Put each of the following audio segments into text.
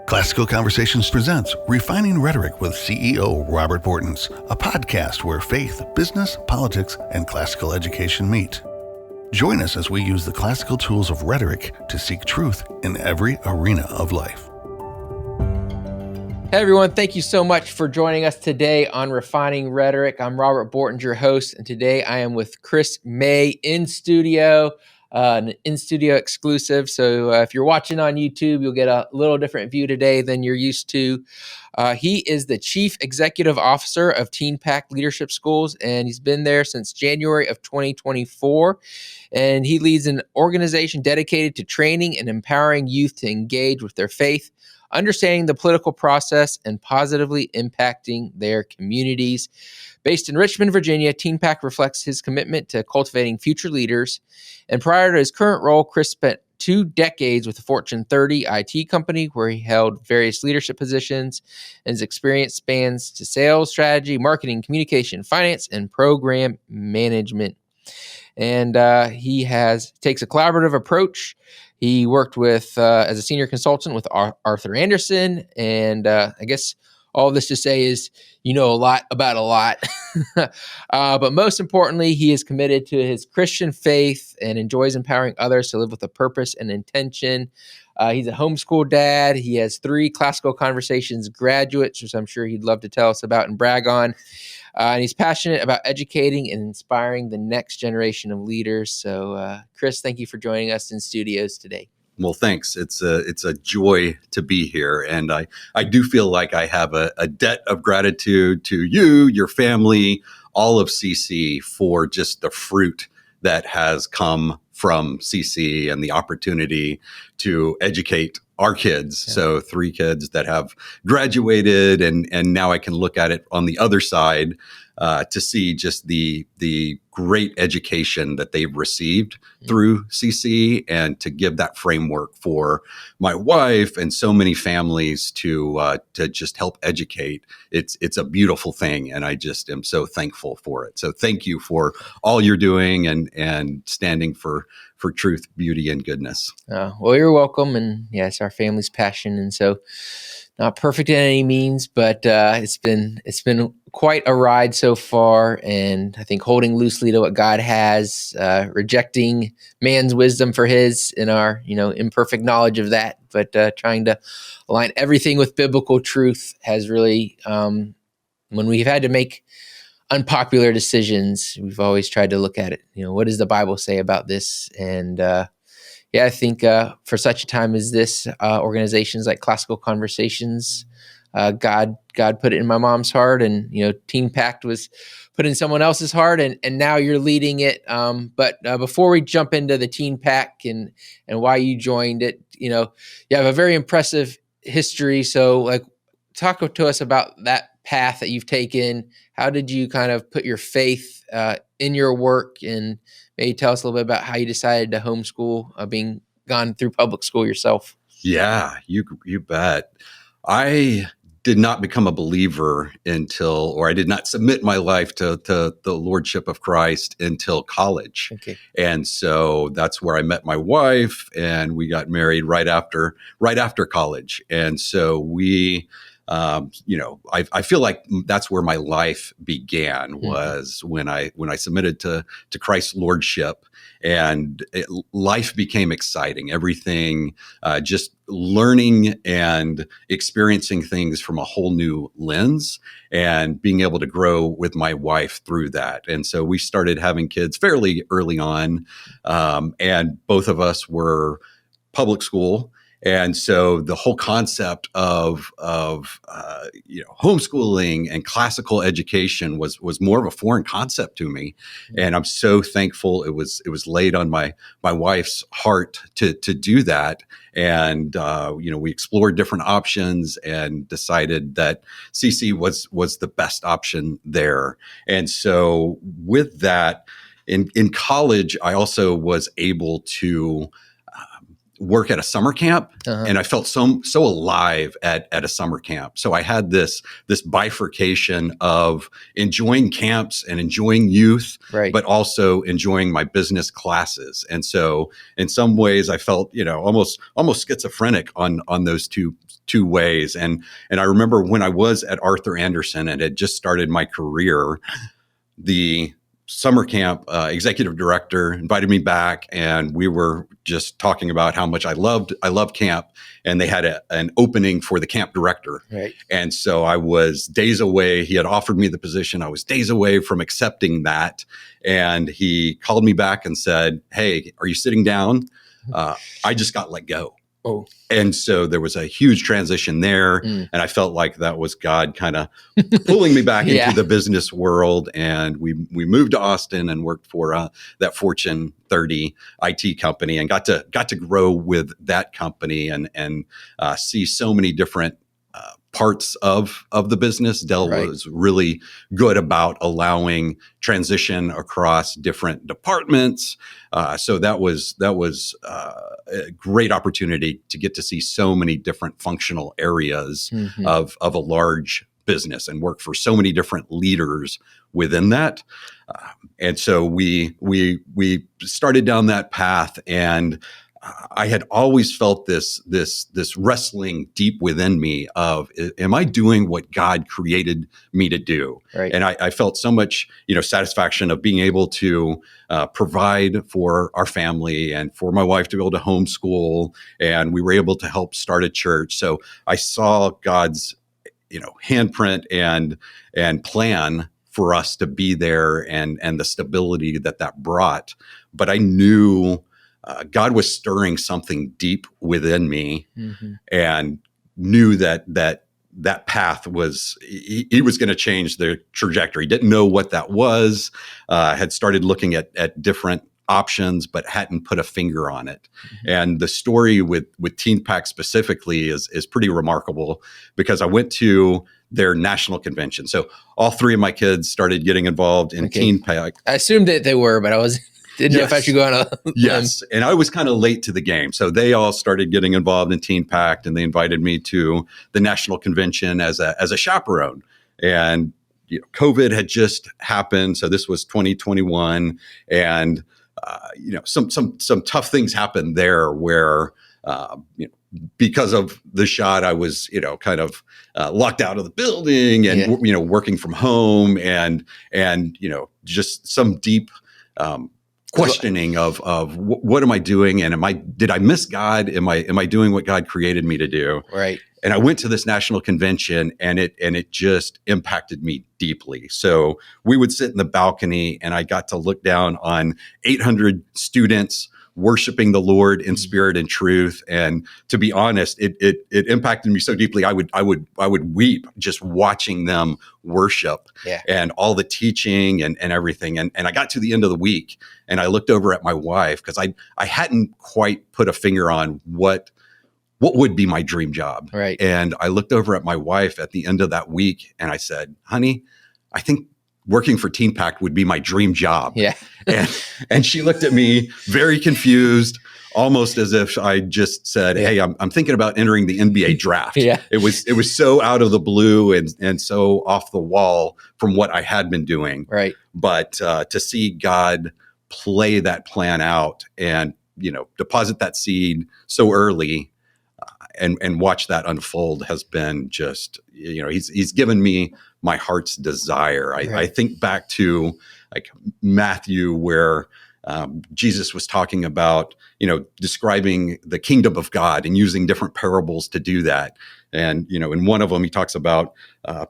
Classical Conversations presents Refining Rhetoric with CEO Robert Bortons, a podcast where faith, business, politics, and classical education meet. Join us as we use the classical tools of rhetoric to seek truth in every arena of life. Hey everyone, thank you so much for joining us today on Refining Rhetoric. I'm Robert Bortons, your host, and today I am with Chris May in studio. An in-studio exclusive. So if you're watching on YouTube, you'll get a little different view today than you're used to. He is the Chief Executive Officer of TeenPact Leadership Schools, and he's been there since January of 2024. And he leads an organization dedicated to training and empowering youth to engage with their faith, understanding the political process, and positively impacting their communities. Based in Richmond, Virginia, TeenPact reflects his commitment to cultivating future leaders. And prior to his current role, Chris spent 2 decades with the Fortune 30 IT company, where he held various leadership positions, and his experience spans to sales, strategy, marketing, communication, finance, and program management. And he takes a collaborative approach. He worked with as a senior consultant with Arthur Andersen, and I guess all this to say is you know a lot about a lot. But most importantly, he is committed to his Christian faith and enjoys empowering others to live with a purpose and intention. He's a homeschool dad. He has 3 Classical Conversations graduates, which I'm sure he'd love to tell us about and brag on. And he's passionate about educating and inspiring the next generation of leaders. So, Chris, thank you for joining us in studios today. Well, thanks. It's a joy to be here. And I do feel like I have a debt of gratitude to you, your family, all of CC for just the fruit that has come from CC and the opportunity to educate our kids. Yeah. So 3 kids that have graduated, and now I can look at it on the other side to see just the great education that they've received through CC, and to give that framework for my wife and so many families to just help educate. It's a beautiful thing, and I just am so thankful for it. So thank you for all you're doing and standing for truth, beauty, and goodness. Well, you're welcome, and yeah, it's our family's passion, and so not perfect in any means, but it's been quite a ride so far, and I think holding loosely to what God has, rejecting man's wisdom for His in our imperfect knowledge of that, but trying to align everything with biblical truth has really, when we've had to make unpopular decisions, we've always tried to look at it. What does the Bible say about this? And I think for such a time as this, organizations like Classical Conversations, God put it in my mom's heart, and TeenPact was put in someone else's heart, and now you're leading it. But before we jump into the TeenPact and why you joined it, you have a very impressive history. So, talk to us about that path that you've taken. How did you kind of put your faith in your work, and maybe tell us a little bit about how you decided to homeschool, being gone through public school yourself? Yeah, you bet. I did not become a believer I did not submit my life to the Lordship of Christ until college. Okay. And so that's where I met my wife, and we got married right after college. And so we, I feel like that's where my life began, was when I submitted to Christ's Lordship, and life became exciting. Everything, just learning and experiencing things from a whole new lens, and being able to grow with my wife through that. And so we started having kids fairly early on, and both of us were public school. And so the whole concept of homeschooling and classical education was more of a foreign concept to me, and I'm so thankful it was laid on my wife's heart to do that. And we explored different options and decided that CC was the best option there. And so with that, in college, I also was able to work at a summer camp, Uh-huh. and I felt so alive at a summer camp. So I had this bifurcation of enjoying camps and enjoying youth, Right. but also enjoying my business classes. And so in some ways I felt, almost schizophrenic on those two ways. And I remember when I was at Arthur Andersen and had just started my career, the summer camp executive director invited me back, and we were just talking about how much I loved camp, and they had an opening for the camp director. Right. And so I was days away. He had offered me the position. I was days away from accepting that. And he called me back and said, "Hey, are you sitting down? I just got let go." Oh. And so there was a huge transition there. And I felt like that was God kind of pulling me back into the business world. And we moved to Austin and worked for that Fortune 30 IT company, and got to grow with that company and see so many different parts of the business. Dell was really good about allowing transition across different departments. So that was a great opportunity to get to see so many different functional areas of a large business and work for so many different leaders within that. And so we started down that path, and I had always felt this wrestling deep within me of, am I doing what God created me to do? Right. And I felt so much, satisfaction of being able to provide for our family and for my wife to be able to homeschool, and we were able to help start a church. So I saw God's, handprint and plan for us to be there, and the stability that brought. But I knew God was stirring something deep within me, and knew that path was, he was going to change the trajectory. Didn't know what that was, had started looking at different options, but hadn't put a finger on it. And the story with TeenPact specifically is pretty remarkable, because I went to their national convention. So all three of my kids started getting involved in TeenPact. I assumed that they were, but I didn't know if I should go on a Yes. And I was kind of late to the game. So they all started getting involved in TeenPact, and they invited me to the national convention as a chaperone. And COVID had just happened. So this was 2021. And some tough things happened there where, because of the shot, I was, kind of locked out of the building and, working from home, and just some deep questioning of what am I doing, and did I miss God? Am I doing what God created me to do? Right. And I went to this national convention, and it just impacted me deeply. So we would sit in the balcony, and I got to look down on 800 students worshiping the Lord in spirit and truth. And to be honest, it impacted me so deeply. I would weep just watching them worship, and all the teaching and everything. And I got to the end of the week, and I looked over at my wife, because I hadn't quite put a finger on what would be my dream job. Right. And I looked over at my wife at the end of that week, and I said, "Honey, I think working for TeenPact would be my dream job." Yeah. and she looked at me very confused, almost as if I just said, "Hey, I'm thinking about entering the NBA draft." Yeah. It was so out of the blue and so off the wall from what I had been doing. Right. But to see God play that plan out, and deposit that seed so early, and watch that unfold, has been just, he's given me my heart's desire. I think back to like Matthew, where Jesus was talking about, describing the kingdom of God and using different parables to do that. And, in one of them, he talks about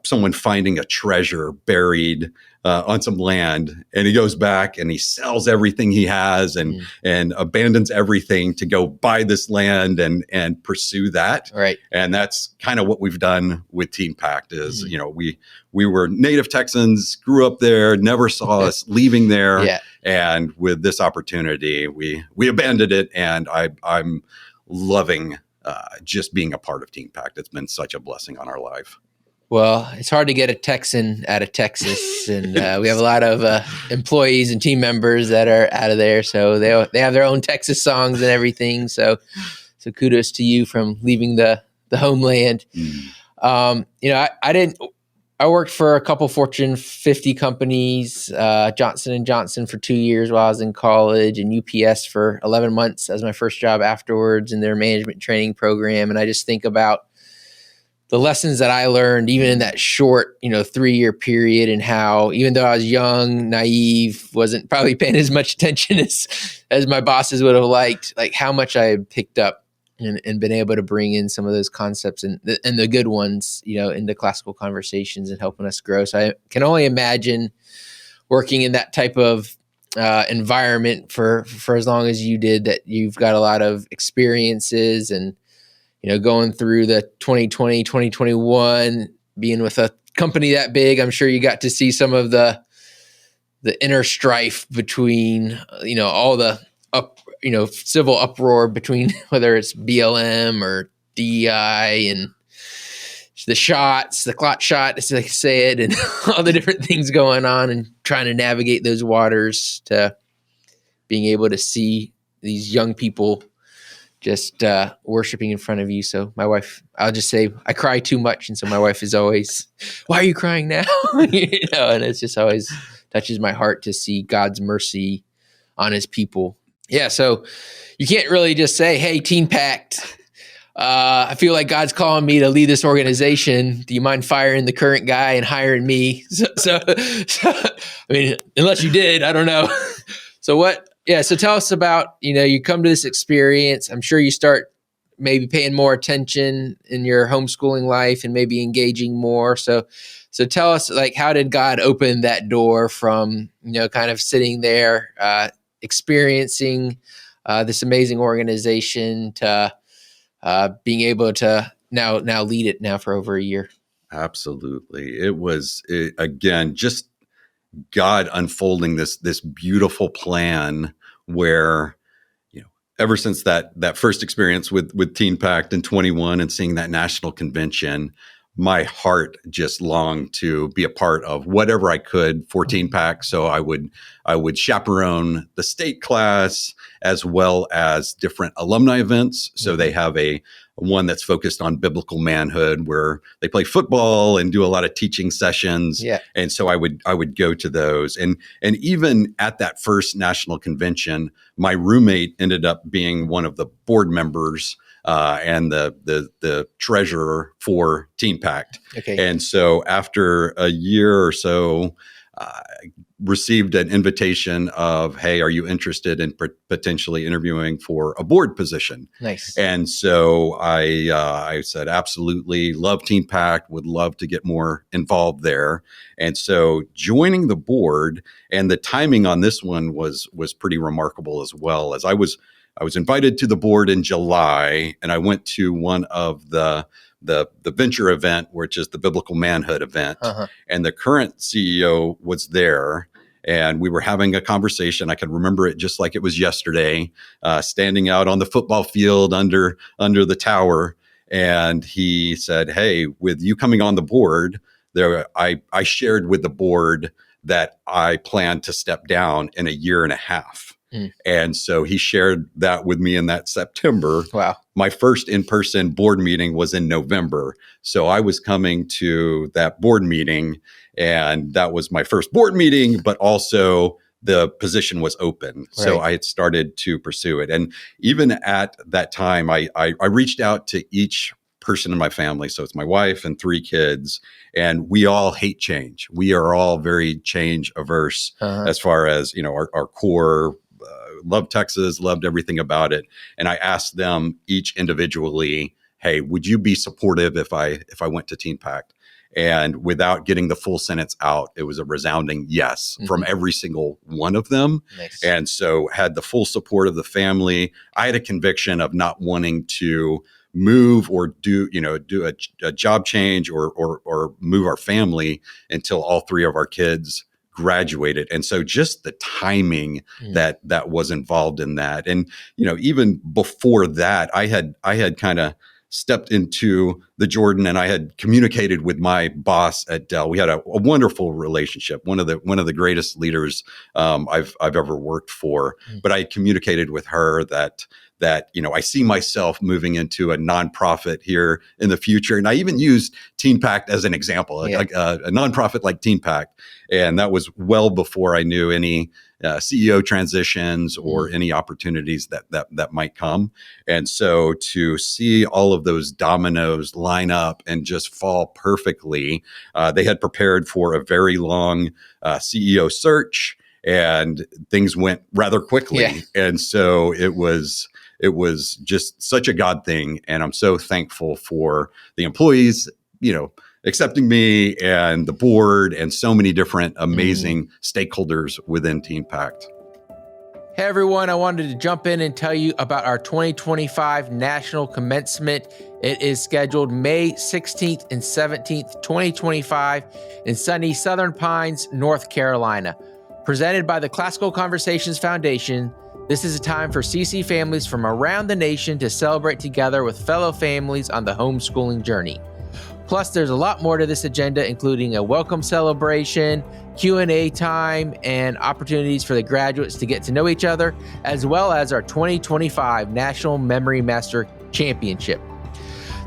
someone finding a treasure buried on some land, and he goes back and he sells everything he has and abandons everything to go buy this land and pursue that. Right. And that's kind of what we've done with TeenPact is, we were native Texans, grew up there, never saw us leaving there. Yeah. And with this opportunity, we abandoned it. And I'm loving just being a part of TeenPact. It's been such a blessing on our life. Well, it's hard to get a Texan out of Texas, and we have a lot of employees and team members that are out of there, so they have their own Texas songs and everything. So kudos to you from leaving the homeland. I worked for a couple Fortune 50 companies, Johnson & Johnson for 2 years while I was in college, and UPS for 11 months as my first job afterwards in their management training program. And I just think about the lessons that I learned even in that short, 3-year period, and how, even though I was young, naive, wasn't probably paying as much attention as my bosses would have liked, like how much I had picked up and been able to bring in some of those concepts and the good ones, into classical conversations and helping us grow. So I can only imagine working in that type of environment for as long as you did, that you've got a lot of experiences and, going through the 2020, 2021, being with a company that big, I'm sure you got to see some of the inner strife between, all the civil uproar between whether it's BLM or DEI and the clot shot, as they say it, and all the different things going on, and trying to navigate those waters to being able to see these young people just worshiping in front of you. So my wife, I'll just say I cry too much. And so my wife is always, why are you crying now? And it's just always touches my heart to see God's mercy on his people. Yeah. So you can't really just say, hey, TeenPact, I feel like God's calling me to lead this organization. Do you mind firing the current guy and hiring me? So I mean, unless you did, I don't know. So tell us about, you come to this experience. I'm sure you start maybe paying more attention in your homeschooling life and maybe engaging more. So tell us, like, how did God open that door from, kind of sitting there, experiencing this amazing organization to being able to now lead it now for over a year? Absolutely. It was, again, just God unfolding this beautiful plan where, ever since that first experience with TeenPact in 21 and seeing that national convention, my heart just longed to be a part of whatever I could for TeenPact. So I would chaperone the state class as well as different alumni events. So they have one that's focused on biblical manhood, where they play football and do a lot of teaching sessions. Yeah. And so I would go to those. And even at that first national convention, my roommate ended up being one of the board members and the treasurer for TeenPact. Okay. And so after a year or so, received an invitation of, hey, are you interested in potentially interviewing for a board position? Nice. And so I said, absolutely, love TeenPact, would love to get more involved there. And so joining the board, and the timing on this one was pretty remarkable as well. As I was invited to the board in July, and I went to one of the venture event, which is the biblical manhood event. Uh-huh. And the current CEO was there, and we were having a conversation. I can remember it just like it was yesterday, standing out on the football field under the tower. And he said, hey, with you coming on the board, I shared with the board that I plan to step down in a year and a half. And so he shared that with me in that September. Wow. My first in-person board meeting was in November. So I was coming to that board meeting, and that was my first board meeting, but also the position was open. Right. So I had started to pursue it. And even at that time, I reached out to each person in my family. So it's my wife and 3 kids, and we all hate change. We are all very change averse as far as, our core. Loved Texas, loved everything about it. And I asked them each individually, hey, would you be supportive if I went to TeenPact? And without getting the full sentence out, it was a resounding yes from every single one of them. Nice. And so had the full support of the family. I had a conviction of not wanting to move or do a job change or move our family until all 3 of our kids graduated. And so just the timing that was involved in that. And, even before that, I had kind of stepped into the Jordan, and I had communicated with my boss at Dell. We had a wonderful relationship, one of the greatest leaders I've ever worked for. But I communicated with her that I see myself moving into a nonprofit here in the future, and I even used TeenPact as an example, a nonprofit like TeenPact, and that was well before I knew any CEO transitions or any opportunities that might come. And so to see all of those dominoes line up and just fall perfectly, they had prepared for a very long CEO search, and things went rather quickly. Yeah. And so it was just such a God thing. And I'm so thankful for the employees, accepting me, and the board, and so many different amazing stakeholders within TeenPact. Hey everyone, I wanted to jump in and tell you about our 2025 National Commencement. It is scheduled May 16th and 17th, 2025 in sunny Southern Pines, North Carolina. Presented by the Classical Conversations Foundation, this is a time for CC families from around the nation to celebrate together with fellow families on the homeschooling journey. Plus, there's a lot more to this agenda, including a welcome celebration, Q&A time, and opportunities for the graduates to get to know each other, as well as our 2025 National Memory Master Championship.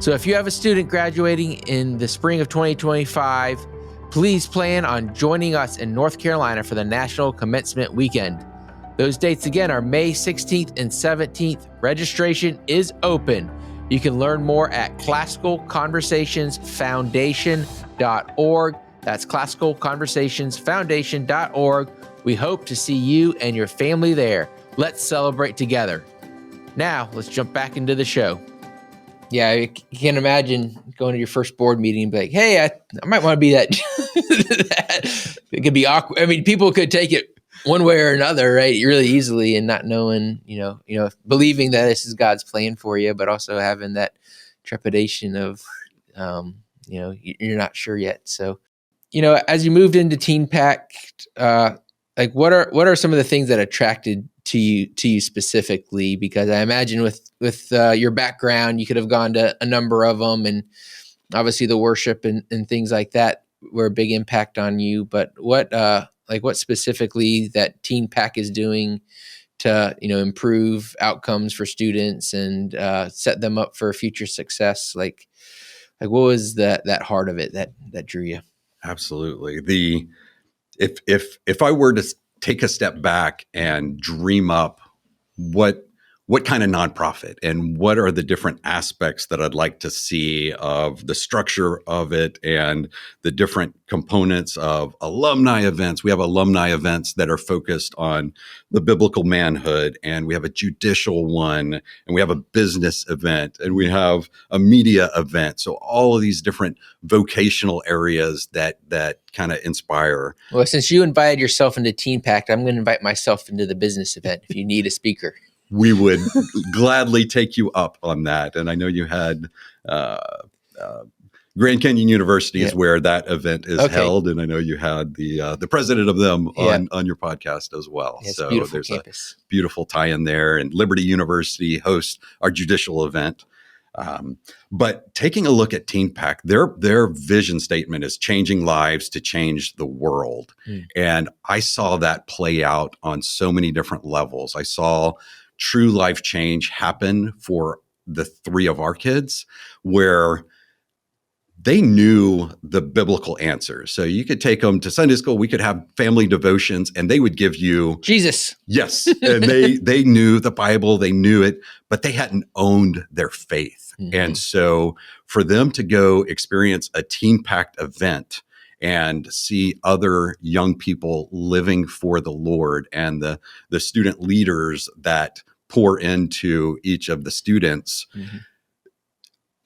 So if you have a student graduating in the spring of 2025, please plan on joining us in North Carolina for the National Commencement Weekend. Those dates again are May 16th and 17th. Registration is open. You can learn more at classicalconversationsfoundation.org. That's classicalconversationsfoundation.org. We hope to see you and your family there. Let's celebrate together. Now, let's jump back into the show. Yeah, you can imagine going to your first board meeting and be like, hey, I might want to be that. It could be awkward. I mean, people could take it one way or another, right? Really easily, and not knowing, believing that this is God's plan for you, but also having that trepidation of, you're not sure yet. So, as you moved into TeenPact, what are some of the things that attracted to you specifically? Because I imagine with your background, you could have gone to a number of them, and obviously the worship and things like that were a big impact on you. But what specifically that TeenPact is doing to, improve outcomes for students and set them up for future success? Like what was that heart of it that drew you? Absolutely. If I were to take a step back and dream up what kind of nonprofit and what are the different aspects that I'd like to see of the structure of it and the different components of alumni events. We have alumni events that are focused on the biblical manhood, and we have a judicial one, and we have a business event, and we have a media event. So all of these different vocational areas that kind of inspire. Well, since you invited yourself into TeenPact, I'm going to invite myself into the business event if you need a speaker. We would gladly take you up on that. And I know you had Grand Canyon University is where that event is held. And I know you had the president of them on your podcast as well. Yeah, so there's campus. A beautiful tie-in there. And Liberty University hosts our judicial event. But taking a look at TeenPact, their vision statement is changing lives to change the world. And I saw that play out on so many different levels. I saw true life change happen for the three of our kids, where they knew the biblical answers. So you could take them to Sunday school, we could have family devotions, and they would give you Jesus. Yes. And they knew the Bible, they knew it, but they hadn't owned their faith. And so for them to go experience a TeenPact event and see other young people living for the Lord, and the student leaders that pour into each of the students,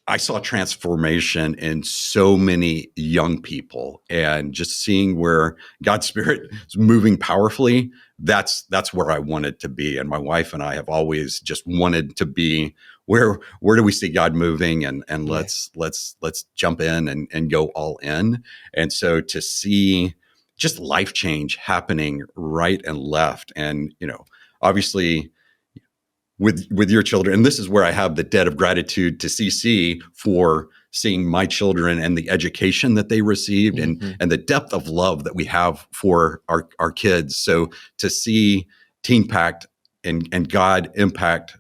I saw transformation in so many young people, and just seeing where God's Spirit is moving powerfully. That's where I wanted to be. And my wife and I have always just wanted to be where do we see God moving, and let's jump in and go all in. And so to see just life change happening right and left, and obviously with your children. And this is where I have the debt of gratitude to CC for seeing my children and the education that they received, and the depth of love that we have for our kids. So to see TeenPact and God impact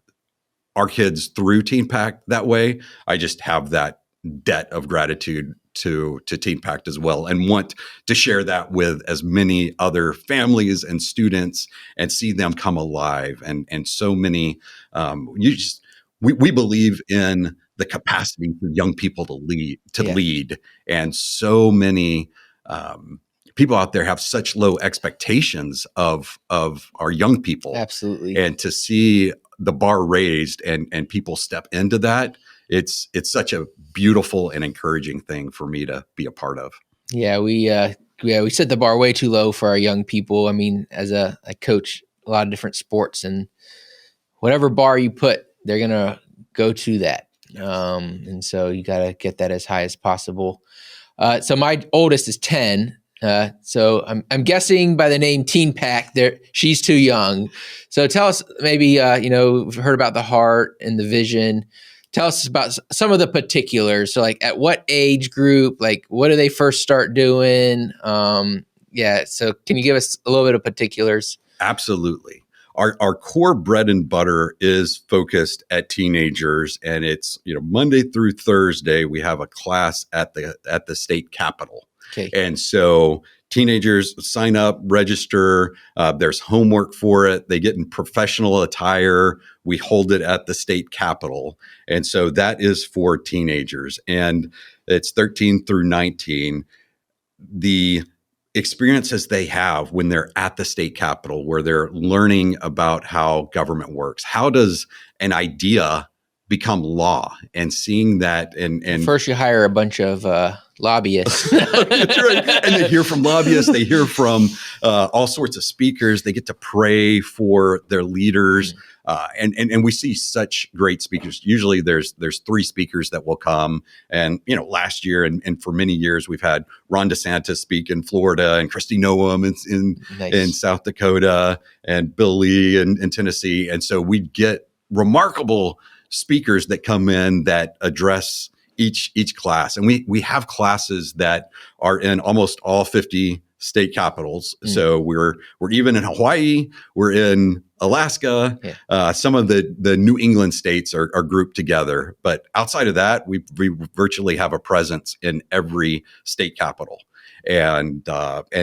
our kids through TeenPact that way, I just have that debt of gratitude to TeenPact as well, and want to share that with as many other families and students and see them come alive. And so many, we believe in the capacity for young people to lead, and so many people out there have such low expectations of our young people. Absolutely. And to see the bar raised and people step into that, it's such a beautiful and encouraging thing for me to be a part of. Yeah, we set the bar way too low for our young people. I mean, as I coach a lot of different sports, and whatever bar you put, they're gonna go to that. And so you got to get that as high as possible. So my oldest is 10. So I'm guessing by the name TeenPact, she's too young. So tell us, maybe we've heard about the heart and the vision. Tell us about some of the particulars. So, like, at what age group? Like, what do they first start doing? So can you give us a little bit of particulars? Absolutely. Our core bread and butter is focused at teenagers, and it's Monday through Thursday we have a class at the state capitol. Okay. And so teenagers sign up, register. There's homework for it. They get in professional attire. We hold it at the state capitol. And so that is for teenagers. And it's 13 through 19. The experiences they have when they're at the state capitol, where they're learning about how government works. How does an idea become law? And seeing that, and first you hire a bunch of lobbyists. That's right. And they hear from lobbyists. They hear from all sorts of speakers. They get to pray for their leaders. And we see such great speakers. Usually there's 3 speakers that will come. And, last year and for many years, we've had Ron DeSantis speak in Florida, and Kristi Noem in South Dakota, and Bill Lee in Tennessee. And so we get remarkable speakers that come in that address each class. And we have classes that are in almost all 50 state capitals. So we're even in Hawaii, we're in Alaska. Some of the New England states are grouped together, but outside of that, we virtually have a presence in every state capital. And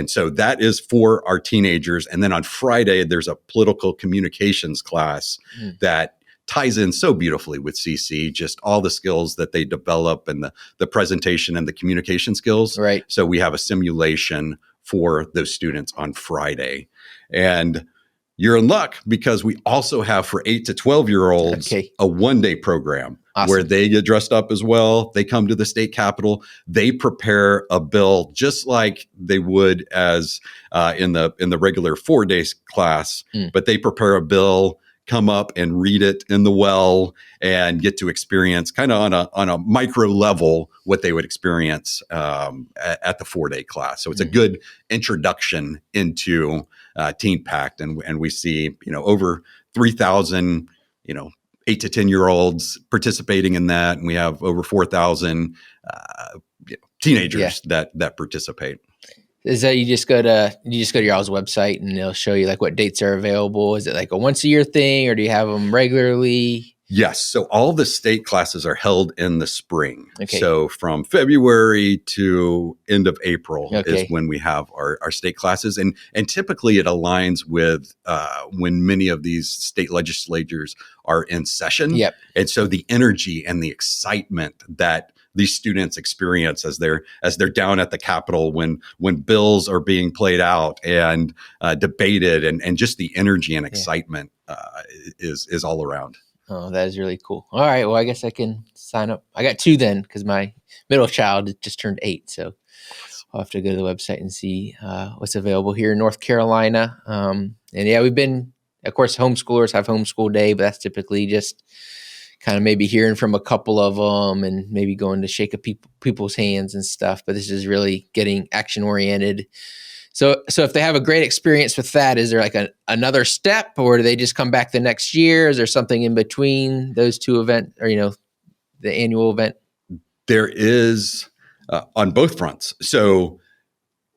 so that is for our teenagers. And then on Friday, there's a political communications class that ties in so beautifully with CC, just all the skills that they develop, and the presentation and the communication skills. Right. So we have a simulation for those students on Friday. And you're in luck, because we also have for 8 to 12-year-olds a one-day program. Awesome. Where they get dressed up as well. They come to the state capitol. They prepare a bill just like they would as in the regular 4-day class, but they prepare a bill, come up and read it in the well, and get to experience kind of on a micro level what they would experience at the 4-day class. So it's a good introduction into TeenPact, and we see over 3,000 8 to 10-year-olds participating in that, and we have over 4,000 teenagers that participate. Is that you just go to your all's website and they'll show you like what dates are available? Is it like a once a year thing, or do you have them regularly? Yes. So all the state classes are held in the spring. Okay. So from February to end of April is when we have our state classes. And typically it aligns with when many of these state legislatures are in session. Yep. And so the energy and the excitement that these students experience as they're down at the Capitol when bills are being played out and debated, and just the energy and excitement is all around. Oh, that is really cool. All right. Well, I guess I can sign up. I got 2 then, because my middle child just turned 8. So I'll have to go to the website and see what's available here in North Carolina. And we've been, of course, homeschoolers have homeschool day, but that's typically just kind of maybe hearing from a couple of them and maybe going to shake people's hands and stuff. But this is really getting action oriented, So if they have a great experience with that, is there like another step, or do they just come back the next year? Is there something in between those two events, or, the annual event? There is on both fronts. So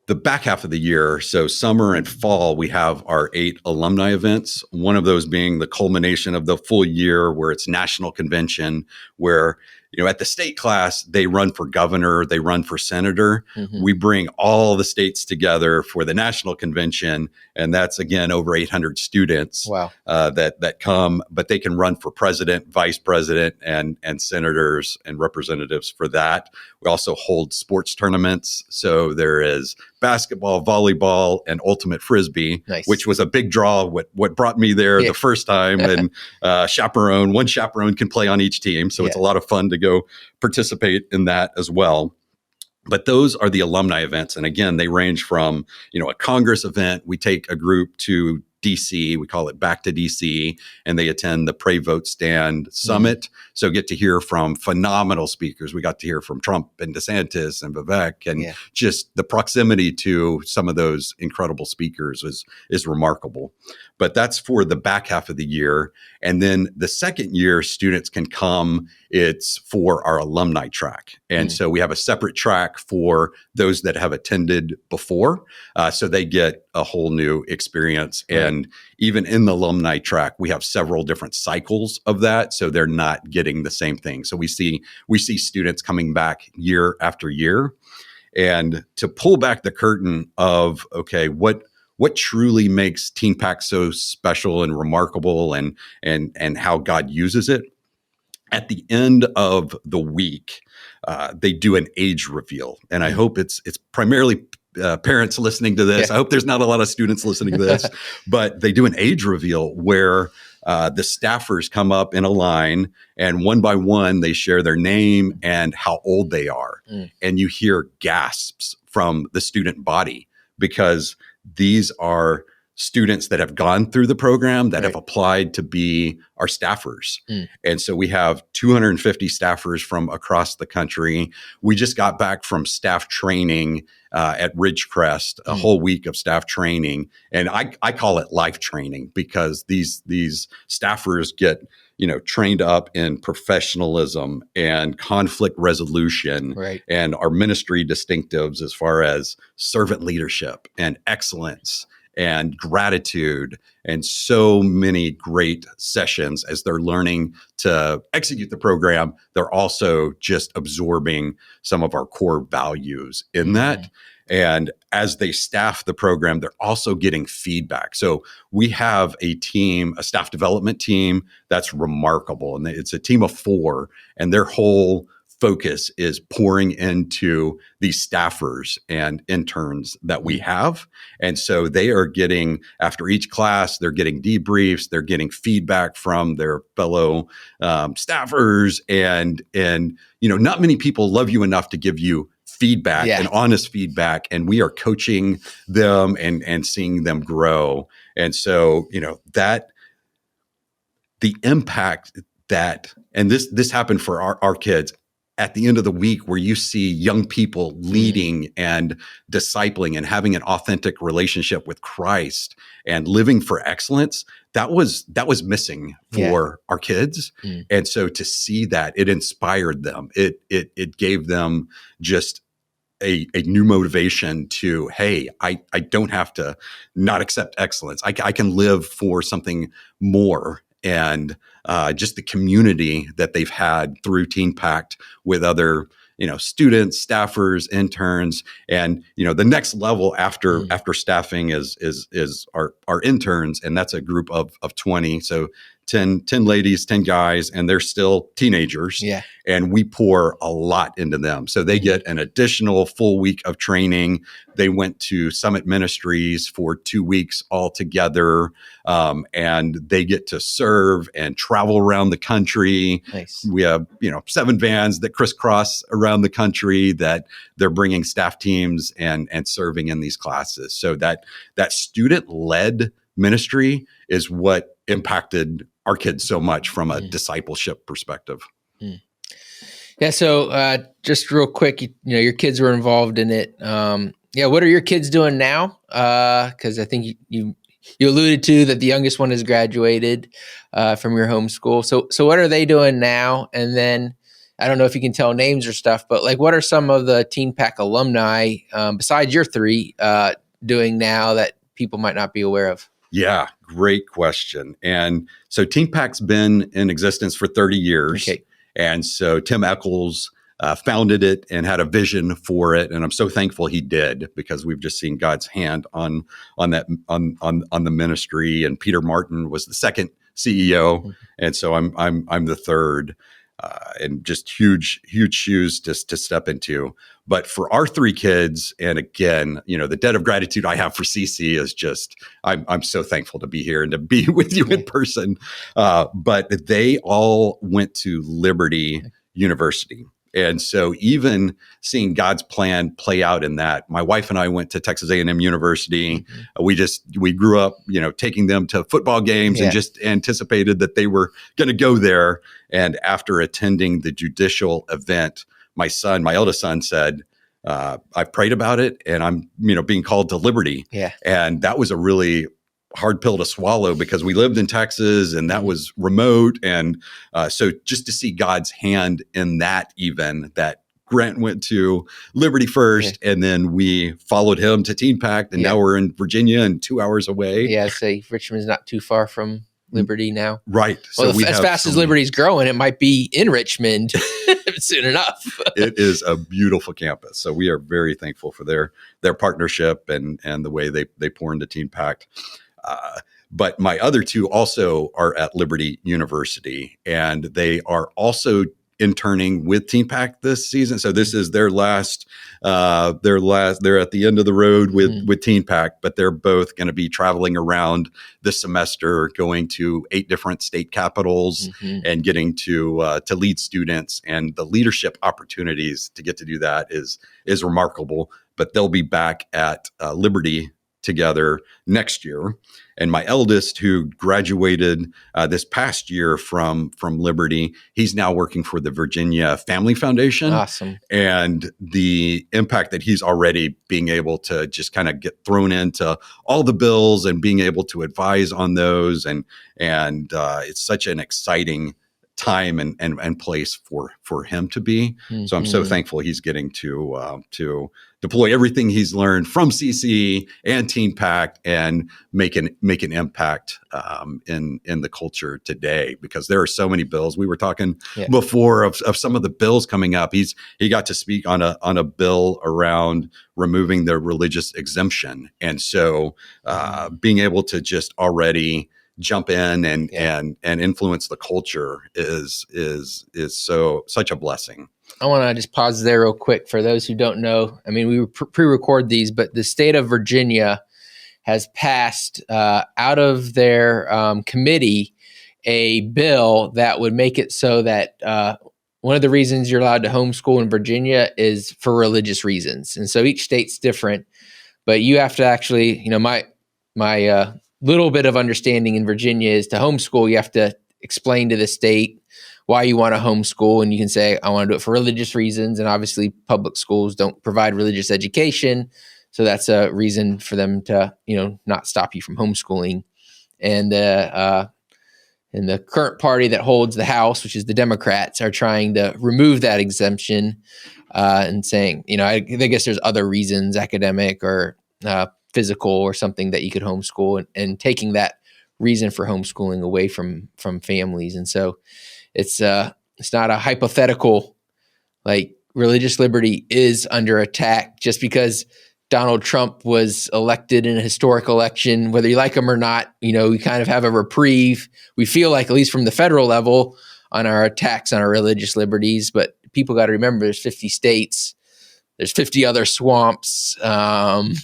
the back half of the year, so summer and fall, we have our 8 alumni events. One of those being the culmination of the full year, where it's National Convention, where at the state class, they run for governor, they run for senator. Mm-hmm. We bring all the states together for the National Convention, and that's again over 800 students. Wow. That come, but they can run for president, vice president, and senators and representatives for that. We also hold sports tournaments, so there is basketball, volleyball, and ultimate frisbee, nice. Which was a big draw. What brought me there the first time, and one chaperone can play on each team, so it's a lot of fun to go participate in that as well. But those are the alumni events, and again, they range from a Congress event. We take a group to DC, we call it Back to DC, and they attend the Pray Vote Stand Summit. Mm-hmm. So get to hear from phenomenal speakers. We got to hear from Trump and DeSantis and Vivek, and just the proximity to some of those incredible speakers is remarkable. But that's for the back half of the year. And then the second year, students can come. It's for our alumni track. And so we have a separate track for those that have attended before. So they get a whole new experience. And even in the alumni track, we have several different cycles of that. So they're not getting the same thing. So we see students coming back year after year. And to pull back the curtain of, okay, what truly makes TeenPact so special and remarkable, and how God uses it? At the end of the week, they do an age reveal, and I hope it's primarily parents listening to this. I hope there's not a lot of students listening to this, but they do an age reveal where the staffers come up in a line, and one by one they share their name and how old they are, and you hear gasps from the student body, because these are students that have gone through the program, that have applied to be our staffers. And so we have 250 staffers from across the country. We just got back from staff training at Ridgecrest, a whole week of staff training. And I call it life training, because these staffers get trained up in professionalism and conflict resolution, and our ministry distinctives as far as servant leadership and excellence and gratitude, and so many great sessions. As they're learning to execute the program, they're also just absorbing some of our core values in that. And as they staff the program, they're also getting feedback. So we have a staff development team that's remarkable. And it's a team of 4, and their whole focus is pouring into these staffers and interns that we have. And so they are getting, after each class, they're getting debriefs, they're getting feedback from their fellow staffers. And not many people love you enough to give you feedback and honest feedback. And we are coaching them and seeing them grow. And so, that the impact that, and this happened for our kids, at the end of the week, where you see young people leading and discipling and having an authentic relationship with Christ and living for excellence, that was missing for our kids. And so to see that, it inspired them. It gave them just a new motivation to, hey, I don't have to not accept excellence. I can live for something more. And just the community that they've had through TeenPact with other, students, staffers, interns, and the next level after staffing is our interns, and that's a group of 20. So 10 ladies, 10 guys, and they're still teenagers. And we pour a lot into them. So they get an additional full week of training. They went to Summit Ministries for 2 weeks altogether. And they get to serve and travel around the country. We have, 7 vans that crisscross around the country that they're bringing staff teams and serving in these classes. So that student-led ministry is what impacted our kids so much from a discipleship perspective. Yeah. So just real quick, your kids were involved in it. Yeah. What are your kids doing now? Because I think you alluded to that the youngest one has graduated from your homeschool. So what are they doing now? And then I don't know if you can tell names or stuff, but like, what are some of the TeenPact alumni besides your three doing now that people might not be aware of? Yeah, great question. And so TeenPact's been in existence for 30 years. Okay. And so Tim Eccles founded it and had a vision for it. And I'm so thankful he did, because we've just seen God's hand on the ministry. And Peter Martin was the second CEO. Mm-hmm. And so I'm the third. And just huge shoes to step into. But for our three kids, and again, the debt of gratitude I have for CC is just, I'm so thankful to be here and to be with you in person. But they all went to Liberty University. And so even seeing God's plan play out in that, my wife and I went to Texas A&M University. Mm-hmm. We grew up, taking them to football games and just anticipated that they were going to go there. And after attending the judicial event, my eldest son said, I've prayed about it and I'm, being called to Liberty. Yeah. And that was a really hard pill to swallow, because we lived in Texas and that was remote. And so just to see God's hand in that, even that Grant went to Liberty first, and then we followed him to TeenPact, and now we're in Virginia and 2 hours away. Yeah, say Richmond's not too far from Liberty now. Right. Well, so as fast as Liberty's growing, it might be in Richmond soon enough. It is a beautiful campus. So we are very thankful for their partnership and the way they pour into TeenPact. But my other two also are at Liberty University, and they are also interning with TeenPact this season. So this is their last, they're at the end of the road with TeenPact, but they're both going to be traveling around this semester, going to 8 different state capitals and getting to lead students, and the leadership opportunities to get to do that is remarkable. But they'll be back at Liberty together next year. And my eldest, who graduated this past year from Liberty, he's now working for the Virginia Family Foundation. Awesome. And the impact that he's already being able to just kind of get thrown into all the bills and being able to advise on those. And it's such an exciting time and place for him to be. So I'm so thankful he's getting to deploy everything he's learned from CC and TeenPact and make an impact in the culture today, because there are so many bills. We were talking before of some of the bills coming up. He got to speak on a bill around removing the religious exemption, and so being able to just already jump in and influence the culture is such a blessing. I want to just pause there real quick for those who don't know. I mean, we pre-record these, but the state of Virginia has passed out of their committee a bill that would make it so that one of the reasons you're allowed to homeschool in Virginia is for religious reasons. And so each state's different, but you have to actually, my little bit of understanding in Virginia is to homeschool, you have to explain to the state why you want to homeschool. And you can say, I want to do it for religious reasons. And obviously public schools don't provide religious education. So that's a reason for them to, not stop you from homeschooling. And the current party that holds the House, which is the Democrats, are trying to remove that exemption and saying, I guess there's other reasons, academic or physical or something, that you could homeschool, and taking that reason for homeschooling away from families. And so it's not a hypothetical, like religious liberty is under attack just because Donald Trump was elected in a historic election. Whether you like him or not, we kind of have a reprieve. We feel like, at least from the federal level, on our attacks on our religious liberties. But people got to remember, there's 50 states, there's 50 other swamps, and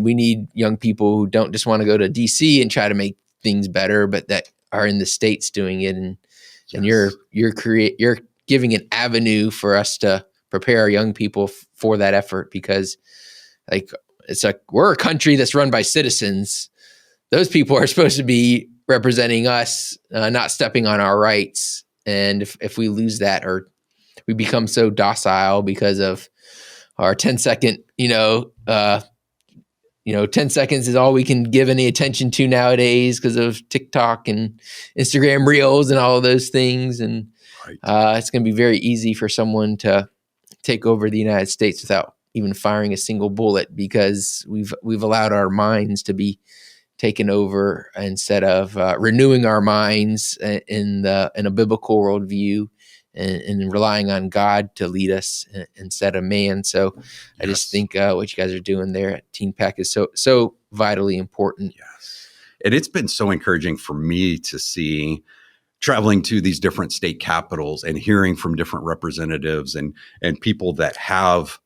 we need young people who don't just want to go to DC and try to make things better, but that are in the states doing it. And you're giving an avenue for us to prepare our young people for that effort, because we're a country that's run by citizens. Those people are supposed to be representing us, not stepping on our rights. And if we lose that, or we become so docile because of our 10-second, 10 seconds is all we can give any attention to nowadays because of TikTok and Instagram Reels and all of those things. And it's going to be very easy for someone to take over the United States without even firing a single bullet, because we've allowed our minds to be taken over instead of renewing our minds in a biblical worldview and relying on God to lead us instead of man. So I just think what you guys are doing there at TeenPact is so vitally important. Yes. And it's been so encouraging for me to see, traveling to these different state capitals and hearing from different representatives and people that have,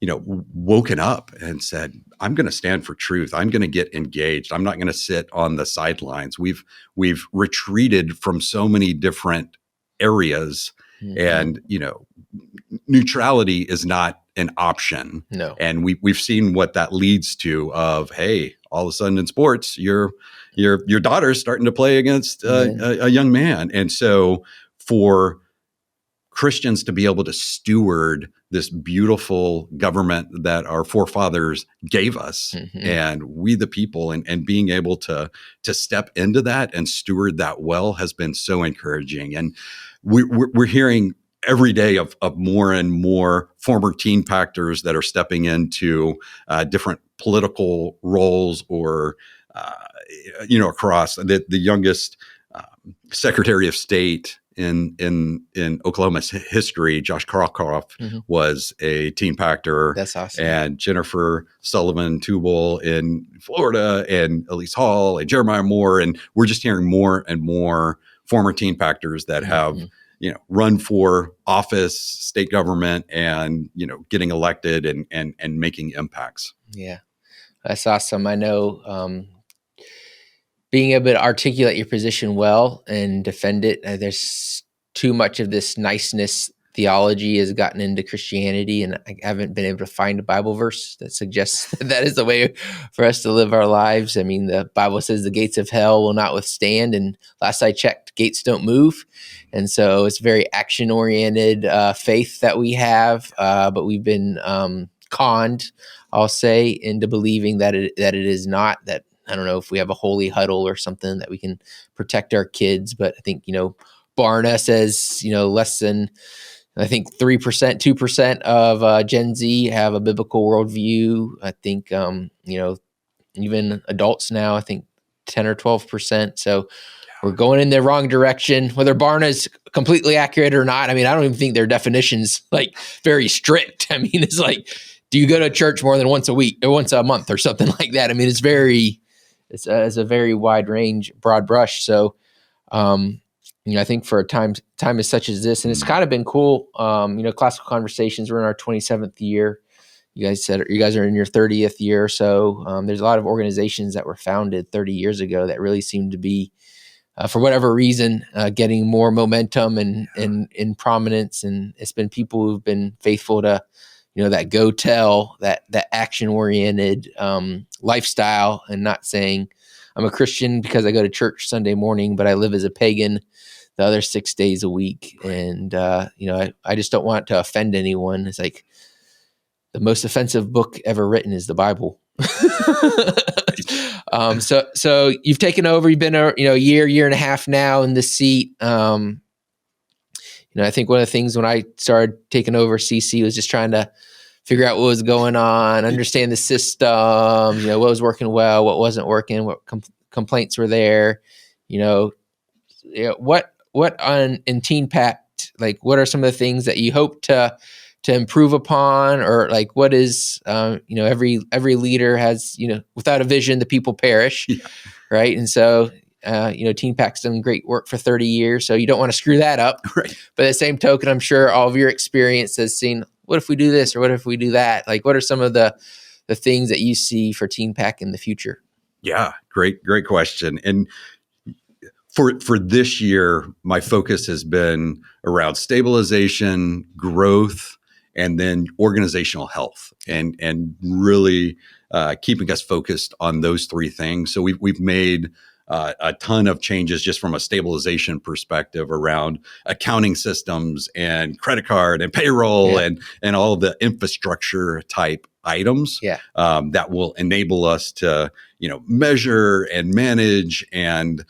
woken up and said, I'm going to stand for truth. I'm going to get engaged. I'm not going to sit on the sidelines. We've retreated from so many different areas, and neutrality is not an option. No. And we've seen what that leads to, of, hey, all of a sudden in sports, your daughter's starting to play against a young man. And so for Christians to be able to steward this beautiful government that our forefathers gave us, and we the people, and being able to step into that and steward that well has been so encouraging. And we're hearing every day of more and more former TeenPacters that are stepping into different political roles, or across the youngest Secretary of State in Oklahoma's history, Josh Crocroft, was a TeenPacter. That's awesome. And Jennifer Sullivan Tubal in Florida, and Elise Hall and Jeremiah Moore. And we're just hearing more and more former TeenPacters that have, run for office, state government, and, getting elected and making impacts. Yeah, that's awesome. I know, being able to articulate your position well and defend it. There's too much of this niceness theology has gotten into Christianity, and I haven't been able to find a Bible verse that suggests that is the way for us to live our lives. I mean, the Bible says the gates of hell will not withstand, and last I checked, gates don't move. And so it's very action-oriented faith that we have, but we've been conned, I'll say, into believing that it is not. That, I don't know if we have a holy huddle or something that we can protect our kids, but I think, Barna says, less than, I think 3%, 2% of Gen Z have a biblical worldview. I think, even adults now, I think 10 or 12%. So we're going in the wrong direction, whether Barna is completely accurate or not. I mean, I don't even think their definition's like very strict. I mean, it's like, do you go to church more than once a week or once a month or something like that? I mean, it's a very wide range, broad brush. So, I think for a time as such as this, and it's kind of been cool. Classical Conversations, we're in our 27th year. You guys are in your 30th year. So there's a lot of organizations that were founded 30 years ago that really seem to be, for whatever reason, getting more momentum and in prominence. And it's been people who've been faithful to, that go tell, that action oriented lifestyle, and not saying I'm a Christian because I go to church Sunday morning, but I live as a pagan the other 6 days a week. And, I just don't want to offend anyone. It's like the most offensive book ever written is the Bible. So you've taken over, you've been a year and a half now in the seat. I think one of the things when I started taking over CC was just trying to figure out what was going on, understand the system, what was working well, what wasn't working, what complaints were there, what in TeenPact, like what are some of the things that you hope to improve upon, or like what is, every leader has, without a vision, the people perish. Yeah. Right. And so, TeenPact's done great work for 30 years, so you don't want to screw that up. Right. But at the same token, I'm sure all of your experience has seen, what if we do this or what if we do that? Like, what are some of the things that you see for TeenPact in the future? Yeah, great question. And for this year, my focus has been around stabilization, growth, and then organizational health, and really keeping us focused on those three things. So we've made a ton of changes just from a stabilization perspective around accounting systems and credit card and payroll and all the infrastructure type items that will enable us to, measure and manage and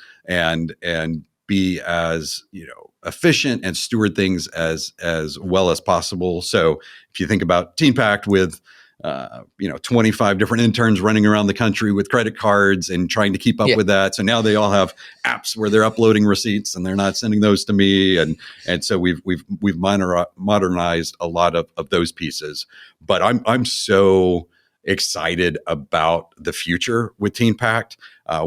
be as, efficient and steward things as well as possible. So if you think about TeenPact with 25 different interns running around the country with credit cards and trying to keep up with that. So now they all have apps where they're uploading receipts and they're not sending those to me. And so we've modernized a lot of those pieces. But I'm so excited about the future with TeenPact.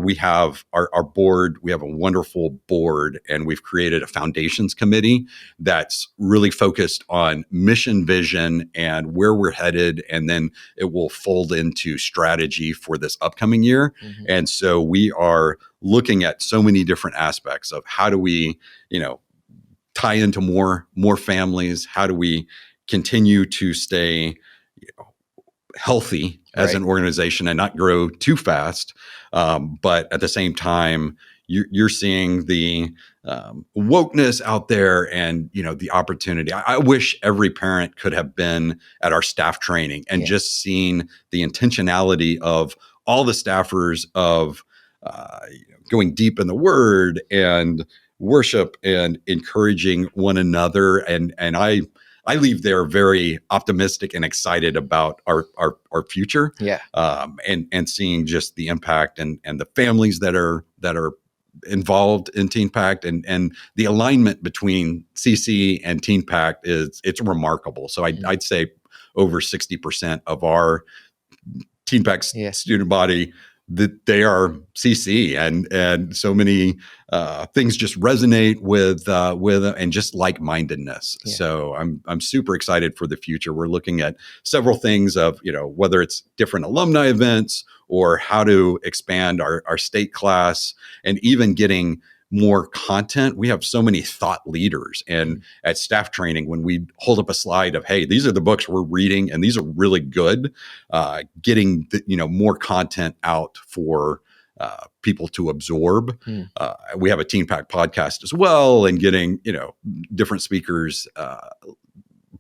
We have our board, we have a wonderful board, and we've created a foundations committee that's really focused on mission, vision, and where we're headed. And then it will fold into strategy for this upcoming year. Mm-hmm. And so we are looking at so many different aspects of how do we, tie into more families? How do we continue to stay, healthy as an organization and not grow too fast? But at the same time, you're seeing the wokeness out there and, the opportunity. I wish every parent could have been at our staff training and just seen the intentionality of all the staffers of going deep in the word and worship and encouraging one another. And I leave there very optimistic and excited about our future. And seeing just the impact and the families that are involved in TeenPact and the alignment between CC and TeenPact it's remarkable. So I'd say over 60% of our TeenPact student body that they are CC and so many things just resonate with and just like-mindedness. So I'm super excited for the future. We're looking at several things of, whether it's different alumni events or how to expand our state class and even getting more content. We have so many thought leaders, and at staff training, when we hold up a slide of, hey, these are the books we're reading and these are really good, getting more content out for people to absorb. We have a TeenPact podcast as well, and getting different speakers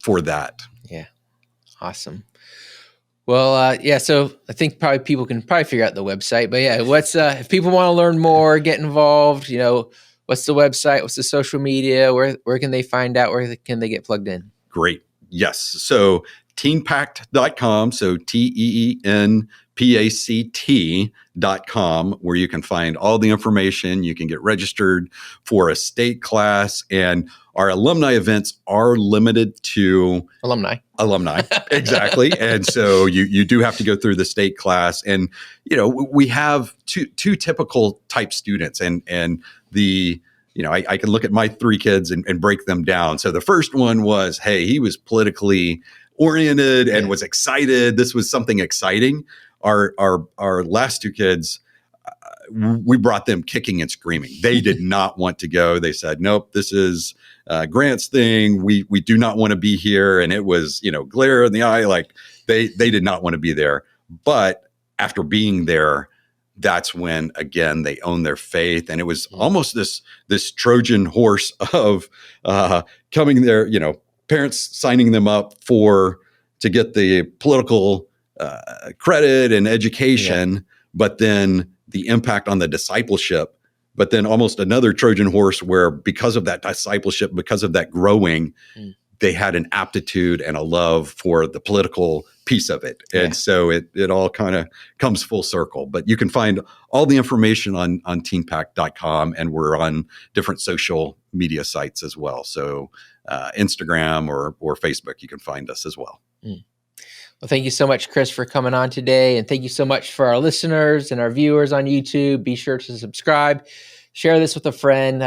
for that. Yeah, awesome. Well, so I think probably people can figure out the website, but what's, if people want to learn more, get involved, what's the website, what's the social media, where can they find out, where can they get plugged in? Great. Yes. So teenpact.com. So TeenPact.com, where you can find all the information. You can get registered for a state class, and our alumni events are limited to alumni. Exactly. And so you do have to go through the state class, and, we have two typical type students, and the, I can look at my three kids and break them down. So the first one was, hey, he was politically oriented and was excited. This was something exciting. Our last two kids, we brought them kicking and screaming. They did not want to go. They said, nope, this is Grant's thing. We do not want to be here. And it was, glare in the eye. Like they did not want to be there. But after being there, that's when, again, they own their faith. And it was almost this Trojan horse of coming there, parents signing them up to get the political credit and education, but then the impact on the discipleship, but then almost another Trojan horse where because of that discipleship, because of that growing, they had an aptitude and a love for the political piece of it. And so it all kind of comes full circle. But you can find all the information on teenpact.com, and we're on different social media sites as well. So Instagram or Facebook, you can find us as well. Well, thank you so much, Chris, for coming on today. And thank you so much for our listeners and our viewers on YouTube. Be sure to subscribe, share this with a friend,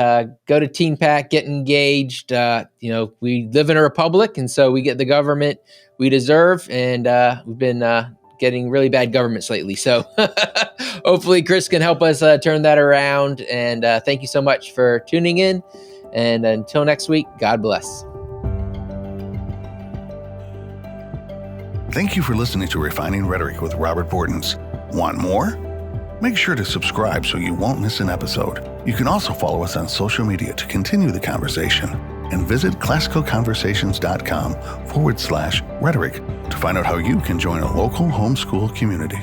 go to TeenPact, get engaged. We live in a republic, and so we get the government we deserve. And we've been getting really bad governments lately. So hopefully Chris can help us turn that around. And thank you so much for tuning in. And until next week, God bless. Thank you for listening to Refining Rhetoric with Robert Bortons. Want more? Make sure to subscribe so you won't miss an episode. You can also follow us on social media to continue the conversation, and visit classicalconversations.com/rhetoric to find out how you can join a local homeschool community.